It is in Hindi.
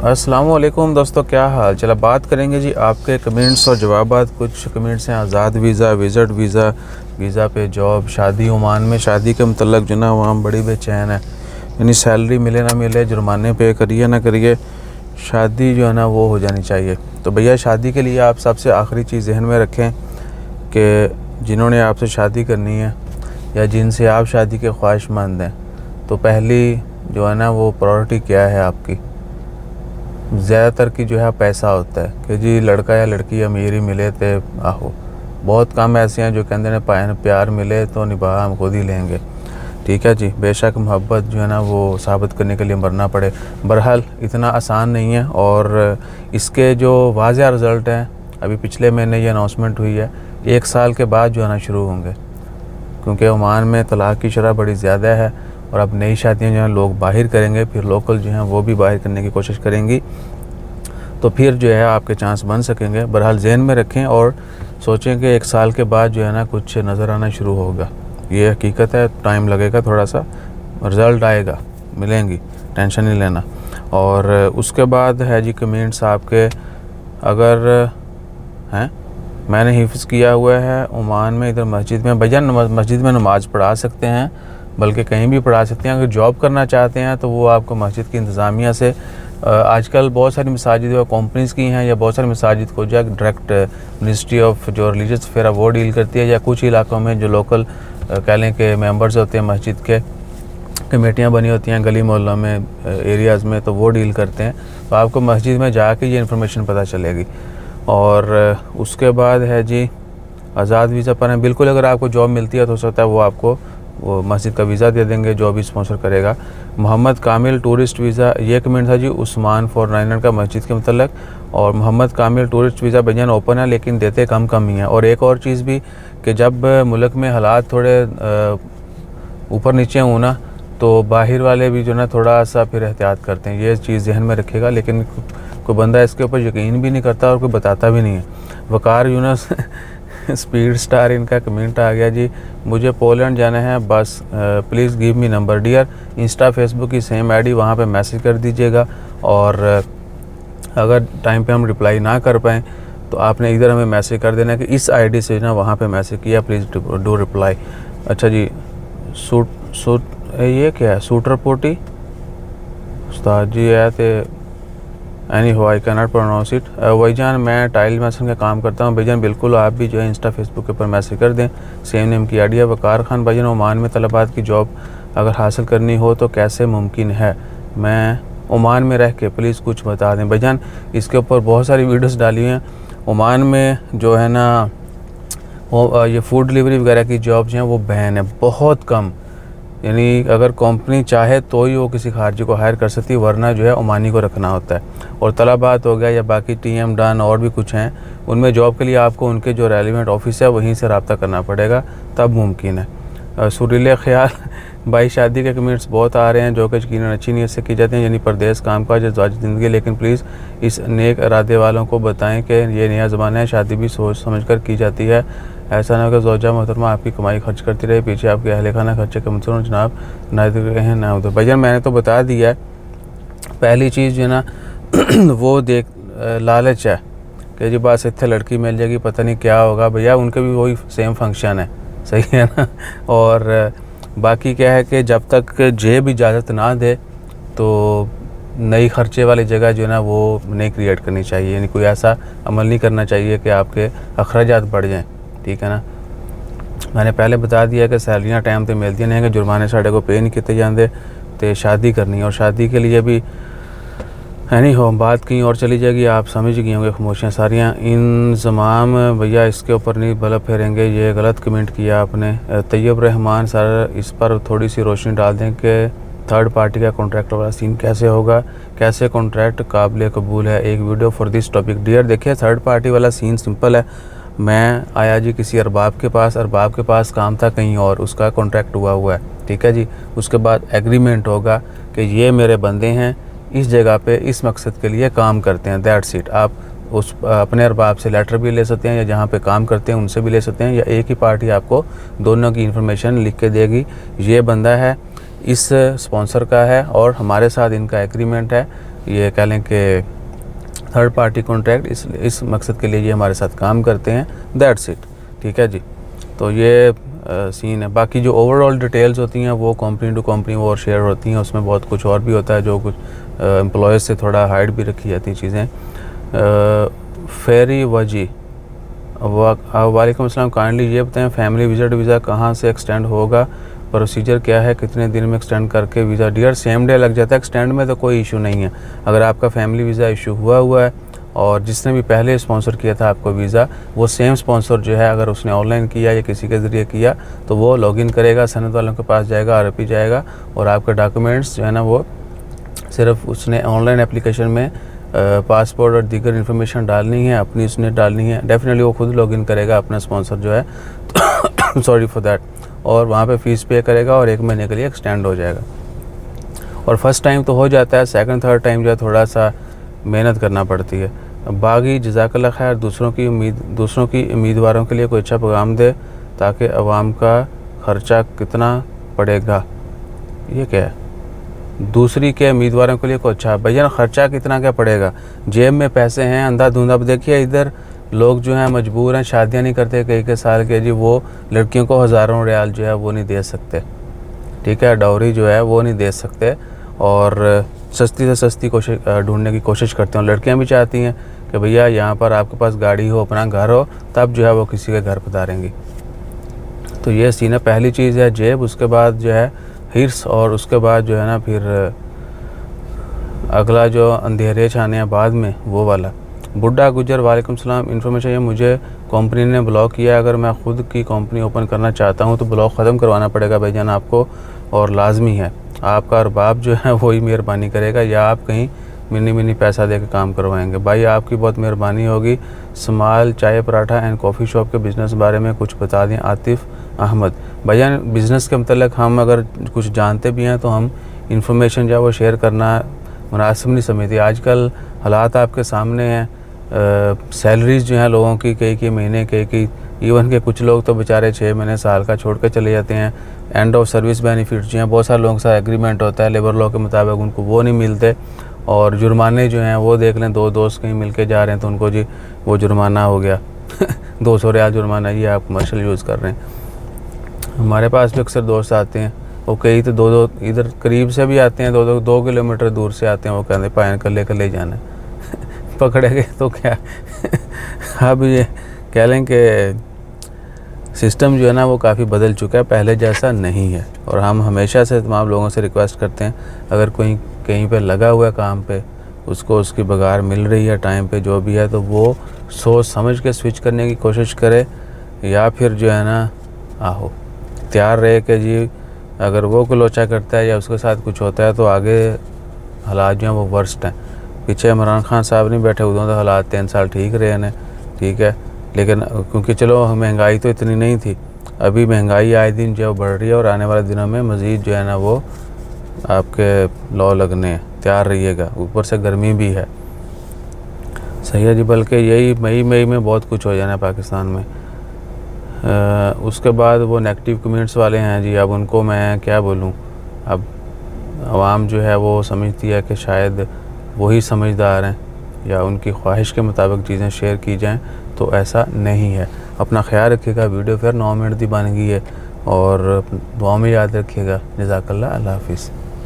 अस्सलामुअलैकुम दोस्तों, क्या हाल। चला बात करेंगे जी आपके कमेंट्स और जवाबात। कुछ कमेंट्स हैं आज़ाद वीज़ा, विज़िट वीज़ा, वीज़ा पे जॉब, शादी, ओमान में शादी के मतलब जो ना वहाँ बड़ी बेचैन है। यानी सैलरी मिले ना मिले, जुर्माने पे करिए ना करिए, शादी जो है ना वो हो जानी चाहिए। तो भैया शादी के लिए आप सबसे आखिरी चीज़ जहन में रखें कि जिन्होंने आपसे शादी करनी है या जिनसे आप शादी के ख्वाहिशमंद हैं, तो पहली जो है ना वो प्रायोरिटी क्या है आपकी। ज़्यादातर की जो है पैसा होता है कि जी लड़का या लड़की अमीर ही मिले तो आहो। बहुत कम ऐसे हैं जो कहते हैं प्यार मिले तो निभा हम खुद ही लेंगे। ठीक है जी, बेशक मोहब्बत जो है ना वो साबित करने के लिए मरना पड़े। बहरहाल इतना आसान नहीं है और इसके जो वाज़ह रिज़ल्ट हैं अभी पिछले महीने ये अनाउंसमेंट हुई है, 1 साल के बाद जो है ना शुरू होंगे, क्योंकि ओमान में तलाक़ की शरह बड़ी ज़्यादा है और अब नई शादियां जो हैं लोग बाहर करेंगे, फिर लोकल जो हैं वो भी बाहर करने की कोशिश करेंगी, तो फिर जो है आपके चांस बन सकेंगे। बहरहाल जहन में रखें और सोचें कि 1 साल के बाद जो है ना कुछ नज़र आना शुरू होगा। ये हकीकत है, टाइम लगेगा थोड़ा सा, रिज़ल्ट आएगा, मिलेंगी, टेंशन नहीं लेना। और उसके बाद है जी कमेंट्स आपके, अगर हैं मैंने हिफ्ज़ किया हुआ है ओमान में, इधर मस्जिद में, भैया मस्जिद में नमाज़ पढ़ा सकते हैं, बल्कि कहीं भी पढ़ा सकते हैं। अगर जॉब करना चाहते हैं तो वो आपको मस्जिद की इंतज़ामिया से, आजकल बहुत सारी मसाजिद कंपनीज़ की हैं या बहुत सारी मसाजिद को जो डायरेक्ट मिनिस्ट्री ऑफ जो रिलीजियस अफेयर वो डील करती है, या कुछ इलाकों में जो लोकल कह लें कि मेंबर्स होते हैं मस्जिद के, कमेटियाँ बनी होती हैं गली मोहल्लों में, एरियाज़ में, तो वो डील करते हैं। तो आपको मस्जिद में जाके ये इन्फॉर्मेशन पता चलेगी। और उसके बाद है जी आज़ाद वीज़ा पर हैं। बिल्कुल, अगर आपको जॉब मिलती है तो हो सकता है वो आपको वो मस्जिद का वीज़ा दे देंगे, जो भी स्पॉन्सर करेगा। मोहम्मद कामिल टूरिस्ट वीज़ा, ये कमेंट था जी उस्मान 499 का मस्जिद के मतलब। और मोहम्मद कामिल टूरिस्ट वीज़ा बेजान ओपन है, लेकिन देते कम ही हैं। और एक और चीज़ भी कि जब मुल्क में हालात थोड़े ऊपर नीचे हों ना, तो बाहर वाले भी जो ना थोड़ा सा फिर एहतियात करते हैं। ये चीज़ जहन में रखेगा, लेकिन कोई बंदा इसके ऊपर यकीन भी नहीं करता और कोई बताता भी नहीं है। वकार यूनस स्पीड स्टार, इनका कमेंट आ गया जी, मुझे पोलैंड जाना है बस, please give me number dear. Insta facebook की सेम आईडी, वहाँ पे मैसेज कर दीजिएगा। और अगर टाइम पे हम रिप्लाई ना कर पाएँ तो आपने इधर हमें मैसेज कर देना कि इस आईडी से ना वहाँ पे मैसेज किया, प्लीज़ डू रिप्लाई। अच्छा जी, सूट ये क्या है, सूटर पोटी उस्ताद जी है तो anyhow, I can not pronounce it. भाईजान मैं टाइल मैसन का काम करता हूँ। भाईजान बिल्कुल आप भी जो है इंस्टा फेसबुक के ऊपर मैसेज कर दें, सेम नेम की आइडिया। वकार खान, भाईजान ओमान में तलबात की जॉब अगर हासिल करनी हो तो कैसे मुमकिन है, मैं ओमान में रह के, प्लीज़ कुछ बता दें। भाईजान इसके ऊपर बहुत सारी वीडियोस डाली हुई हैं। ओमान में जो है ना वो ये फूड डिलीवरी वगैरह की जॉब्स हैं वो बैन है, बहुत कम। यानी अगर कंपनी चाहे तो ही वो किसी खारजी को हायर कर सकती है, वरना जो है ओमानी को रखना होता है। और तलबात हो गया या बाकी टीएम डन और भी कुछ हैं, उनमें जॉब के लिए आपको उनके जो रेलिवेंट ऑफिस है वहीं से रब्ता करना पड़ेगा, तब मुमकिन है। सुरीले ख्याल भाई, शादी के कमेंट्स बहुत आ रहे हैं जो कि यकीनन अच्छी नीयत से की जाते हैं, यानी परदेश काम काज ज़ाती ज़िंदगी, लेकिन प्लीज़ इस नेक इरादे वालों को बताएं कि ये नया ज़माना है, शादी भी सोच समझ कर की जाती है। ऐसा ना हो कि ज़ौजा मोहतरमा आपकी कमाई खर्च करती रहे, पीछे आपके अहले खाना खर्चे कम से कम जनाब ना हैं ना उधर। भैया मैंने तो बता दिया है, पहली चीज़ जो है ना वो देख लालच है कि जी बस इतने लड़की मिल जाएगी, पता नहीं क्या होगा। भैया उनके भी वही सेम फंक्शन है, सही है ना। और बाकी क्या है कि जब तक जेब इजाज़त ना दे तो नई खर्चे वाली जगह जो है ना वो नहीं क्रिएट करनी चाहिए, यानी कोई ऐसा अमल नहीं करना चाहिए कि आपके अखराजात बढ़ जाएं, ठीक है ना। मैंने पहले बता दिया कि सैलरियाँ टाइम पे मिलती नहीं, कि जुर्माने साढ़े को पे नहीं किए जाते, तो शादी करनी और शादी के लिए भी है नहीं हो, बात कहीं और चली जाएगी, आप समझ गए होंगे खामोशियाँ सारियाँ। इंजमाम भैया इसके ऊपर नहीं बल्ब फेरेंगे, ये गलत कमेंट किया आपने। तैयब रहमान सर, इस पर थोड़ी सी रोशनी डाल दें कि थर्ड पार्टी का कॉन्ट्रैक्ट वाला सीन कैसे होगा, कैसे कॉन्ट्रैक्ट काबिल कबूल है, एक video for this topic dear. देखिए थर्ड पार्टी वाला सीन सिंपल है, मैं आया जी किसी अरबाब के पास काम था कहीं और, उसका कॉन्ट्रैक्ट हुआ है, ठीक है जी। उसके बाद एग्रीमेंट होगा कि ये मेरे बंदे हैं, इस जगह पे इस मकसद के लिए काम करते हैं, दैट्स इट। आप उस अपने अरबाब से लेटर भी ले सकते हैं या जहाँ पे काम करते हैं उनसे भी ले सकते हैं, या एक ही पार्टी आपको दोनों की इन्फॉर्मेशन लिख के देगी, ये बंदा है, इस स्पॉन्सर का है और हमारे साथ इनका एग्रीमेंट है, ये कह लें कि थर्ड पार्टी कॉन्ट्रैक्ट, इस मकसद के लिए ये हमारे साथ काम करते हैं। That's it. ठीक है जी। तो ये सीन है। बाकी जो ओवरऑल डिटेल्स होती हैं वो कंपनी टू कंपनी और शेयर होती हैं, उसमें बहुत कुछ और भी होता है जो कुछ एम्प्लॉयज़ से थोड़ा हाइड भी रखी जाती चीज़ें। फेरी वजी वालेकुम अस्सलाम, काइंडली ये बताएं फैमिली विजिट वीज़ा कहाँ से एक्सटेंड होगा, प्रोसीजर क्या है, कितने दिन में एक्सटेंड करके वीज़ा? डियर सेम डे लग जाता है, एक्सटेंड में तो कोई इशू नहीं है। अगर आपका फैमिली वीज़ा इशू हुआ है और जिसने भी पहले स्पॉन्सर किया था आपको वीज़ा, वो सेम स्पॉन्सर जो है अगर उसने ऑनलाइन किया या किसी के ज़रिए किया तो वो लॉगिन करेगा, सनद वालों के पास जाएगा, आरपी जाएगा और आपके डॉक्यूमेंट्स जो है ना वो सिर्फ उसने ऑनलाइन एप्लीकेशन में पासपोर्ट और दीगर इन्फॉर्मेशन डालनी है, अपनी उसने डालनी है। डेफिनेटली वो खुद लॉगिन करेगा अपना स्पॉन्सर जो है सॉरी फॉर दैट, और वहाँ पे फ़ीस पे करेगा और 1 महीने के लिए एक्सटेंड हो जाएगा। और फर्स्ट टाइम तो हो जाता है, सेकंड थर्ड टाइम जो है थोड़ा सा मेहनत करना पड़ती है। बागी जज़ाकल्लाह खैर, दूसरों की उम्मीदवारों के लिए कोई अच्छा पैगाम दे ताकि अवाम का ख़र्चा कितना पड़ेगा। ये क्या है? दूसरी के उम्मीदवारों के लिए कोई अच्छा, भैया ख़र्चा कितना क्या पड़ेगा? जेब में पैसे हैं अंधाधुंधा। अब देखिए इधर लोग जो हैं मजबूर हैं, शादियां नहीं करते कई साल के जी, वो लड़कियों को हज़ारों रियाल जो है वो नहीं दे सकते। ठीक है, डाउरी जो है वो नहीं दे सकते और सस्ती से सस्ती कोशिश ढूंढने की कोशिश करते हैं। लड़कियां भी चाहती हैं कि भैया यहाँ पर आपके पास गाड़ी हो, अपना घर हो, तब जो है वो किसी के घर पधारेंगी। तो ये सीन है। पहली चीज़ है जेब, उसके बाद जो है हिर्स, और उसके बाद जो है ना फिर अगला जो अंधेरे छाने हैं बाद में वो वाला। बुड्ढा गुजर वालेकुम सलाम, इन्फॉर्मेशन ये मुझे कंपनी ने ब्लॉक किया, अगर मैं ख़ुद की कंपनी ओपन करना चाहता हूँ तो ब्लॉक ख़त्म करवाना पड़ेगा भाईजान आपको, और लाजमी है। आपका अरबाब जो है वही मेहरबानी करेगा या आप कहीं मिनी पैसा दे के काम करवाएंगे। भाई आपकी बहुत मेहरबानी होगी। स्मॉल चाय पराठा एंड कॉफ़ी शॉप के बिज़नेस बारे में कुछ बता दें। आतिफ़ अहमद, भाईजान बिज़नेस के मतलब हम अगर कुछ जानते भी हैं तो हम इंफॉर्मेशन जो है वो शेयर करना मुनासिब नहीं समझती। आजकल हालात आपके सामने हैं, सैलरीज़ जो हैं लोगों की कई महीने कई इवन के कुछ लोग तो बेचारे 6 महीने साल का छोड़ के चले जाते हैं। एंड ऑफ सर्विस बेनिफिट्स जो हैं बहुत सारे लोगों के साथ एग्रीमेंट होता है लेबर लॉ के मुताबिक, उनको वो नहीं मिलते। और जुर्माने जो हैं वो देख लें, 2 दोस्त कहीं मिल के जा रहे हैं तो उनको जी वो जुर्माना हो गया 200 रियाल जुर्माना, ये आप कमर्शियल यूज़ कर रहे हैं। हमारे पास भी अक्सर दोस्त आते हैं, वो कई तो 2 इधर करीब से भी आते हैं, 2 किलोमीटर दूर से आते हैं। वो कहते पायन कल्ले जाना है पकड़े गए तो क्या अब ये कह लें कि सिस्टम जो है ना वो काफ़ी बदल चुका है, पहले जैसा नहीं है। और हम हमेशा से तमाम लोगों से रिक्वेस्ट करते हैं, अगर कोई कहीं पे लगा हुआ है काम पे, उसको उसकी बगार मिल रही है टाइम पे जो भी है, तो वो सोच समझ के स्विच करने की कोशिश करे, या फिर जो है ना आहो तैयार रहे कि जी अगर वो कुलोचा करता है या उसके साथ कुछ होता है तो आगे हालात जो हैं वो वर्स्ट हैं। पीछे इमरान खान साहब नहीं बैठे उधर तो हालात 3 साल ठीक रहे हैं, ठीक है, लेकिन क्योंकि चलो महंगाई तो इतनी नहीं थी, अभी महंगाई आए दिन जो बढ़ रही है और आने वाले दिनों में मज़ीद जो है ना वो आपके लॉ लगने तैयार रहिएगा। ऊपर से गर्मी भी है, सही है जी। बल्कि यही मई में बहुत कुछ हो जाना है पाकिस्तान में। उसके बाद वो नेगेटिव कमेंट्स वाले हैं जी, अब उनको मैं क्या बोलूँ। अब आवाम जो है वो समझती है कि शायद वही समझदार हैं या उनकी ख्वाहिश के मुताबिक चीज़ें शेयर की जाएं, तो ऐसा नहीं है। अपना ख्याल रखिएगा। वीडियो फिर 9 मिनट की बन गई है और दुआ में याद रखिएगा। जज़ाकल्लाह, अल्लाह हाफिज़।